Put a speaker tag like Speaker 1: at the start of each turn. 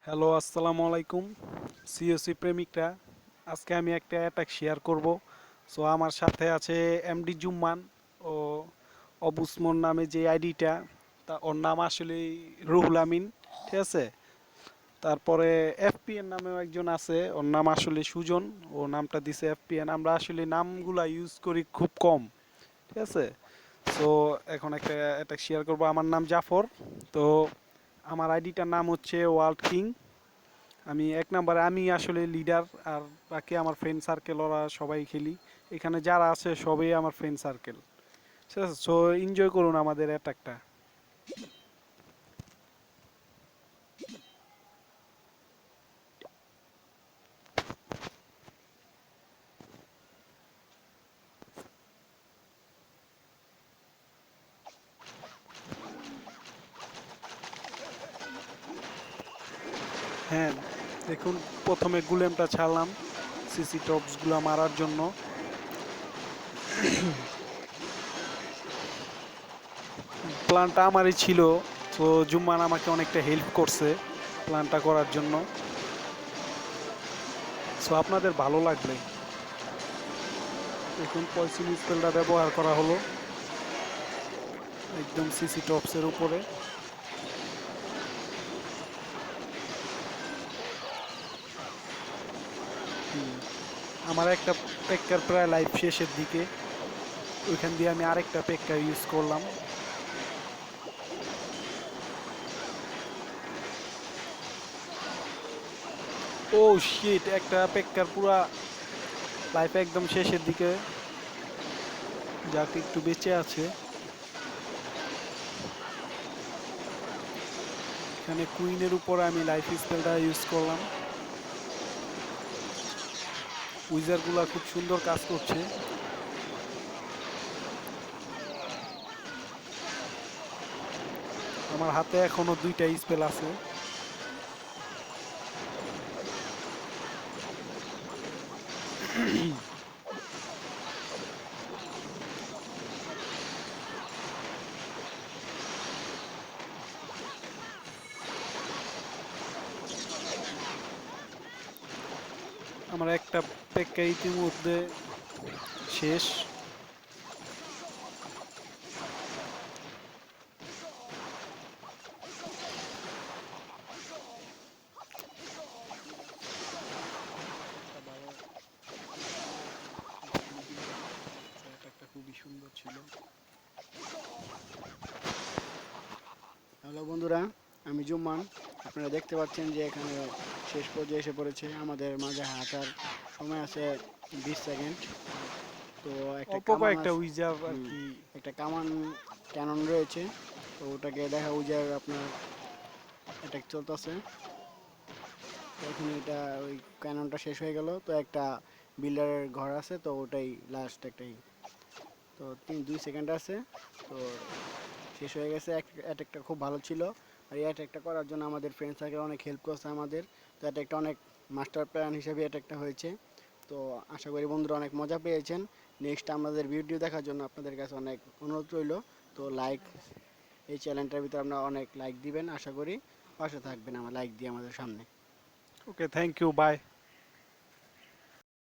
Speaker 1: Hello, আসসালামু আলাইকুম COC প্রেমিকরা। আজকে আমি একটা অ্যাটাক শেয়ার করব। সো আমার সাথে আছে এমডি জুম্মান ও অবুসমন নামে যে আইডিটা, ওর নাম আসলে রুহুল আমিন, ঠিক আছে। তারপরে এফপিএন নামেও একজন আছে, ওর নাম আসলে সুজন, ও নামটা দিছে এফপিএন। আমরা আসলে নামগুলা ইউজ করি খুব কম, ঠিক আছে। সো এখন একটা অ্যাটাক শেয়ার করব। আমার নাম জাফর। তো আমার আইডিটার নাম হচ্ছে ওয়ার্ল্ড কিং। আমি এক নম্বরে, আমি আসলে লিডার, আর বাকি আমার ফ্রেন্ড সার্কেল ওরা সবাই খেলি। এখানে যারা আছে সবাই আমার ফ্রেন্ড সার্কেল, ঠিক আছে। সো এনজয় করুন আমাদের অ্যাটাকটা। হ্যাঁ, দেখুন, প্রথমে গুলেমটা ছাড়লাম সিসি টপসগুলো মারার জন্য। প্ল্যানটা আমারই ছিল, তো জুম্মান আমাকে অনেকটা হেল্প করছে প্ল্যানটা করার জন্য। সো আপনাদের ভালো লাগবে। দেখুন, পয়সিন স্পেলটা ব্যবহার করা হলো একদম সিসি টপসের উপরে। হুম, আমার একটা পেক্কার প্রায় লাইফ শেষের দিকে, ওইখান দিয়ে আমি আরেকটা পেক্কা ইউজ করলাম। ও শিট, একটা পেক্কার পুরা লাইফ একদম শেষের দিকে, যাকে একটু বেঁচে আছে। এখানে কুইনের উপর আমি লাইফ স্পেলটা ইউজ করলাম। উইজারগুলা খুব সুন্দর কাজ করছে। আমার হাতে এখনো দুইটা স্পেল আছে। আমার একটা পেক্কা ইতিমধ্যে শেষ। একটা ভালো এখানে দিল। একটা খুবই সুন্দর ছিল।
Speaker 2: হ্যালো বন্ধুরা, আমি জুম্মান। আপনারা দেখতে পাচ্ছেন যে এখানে শেষ পর্যায়ে এসে পড়েছে। আমাদের মাঝে হাঁটার সময় আছে 20 সেকেন্ড। তো একটা
Speaker 1: অল্প
Speaker 2: কামান
Speaker 1: কয়েকটা
Speaker 2: আছে।
Speaker 1: উইজার আর
Speaker 2: হুম,
Speaker 1: কি।
Speaker 2: একটা কামান ক্যানন রয়েছে। তো ওটাকে দেখা উজার আপনার অ্যাটাক চলতেছে। তো এখন এটা ওই ক্যাননটা শেষ হয়ে গেল। তো একটা বিল্ডারের ঘর আছে, তো ওটাই লাস্ট একটাই। তো 2 সেকেন্ড আছে। তো শেষ হয়ে গেছে। অ্যাটাকটা খুব ভালো ছিল। আর এই অ্যাটাকটা করার জন্য আমাদের ফ্রেন্ড সার্কেল অনেক হেল্প করছে আমাদের। তো অ্যাটাকটা অনেক মাস্টার প্ল্যান হিসেবে অ্যাটাকটা হয়েছে। তো আশা করি বন্ধুরা অনেক মজা পেয়েছেন। নেক্সট আমাদের ভিডিও দেখার জন্য আপনাদের কাছে অনেক অনুরোধ রইল। তো লাইক, এই চ্যানেলটার ভিতরে আপনারা অনেক লাইক দিবেন, আশা করি পাশে থাকবেন আমার লাইক দিয়ে আমাদের সামনে।
Speaker 1: ওকে, থ্যাংক ইউ, বাই।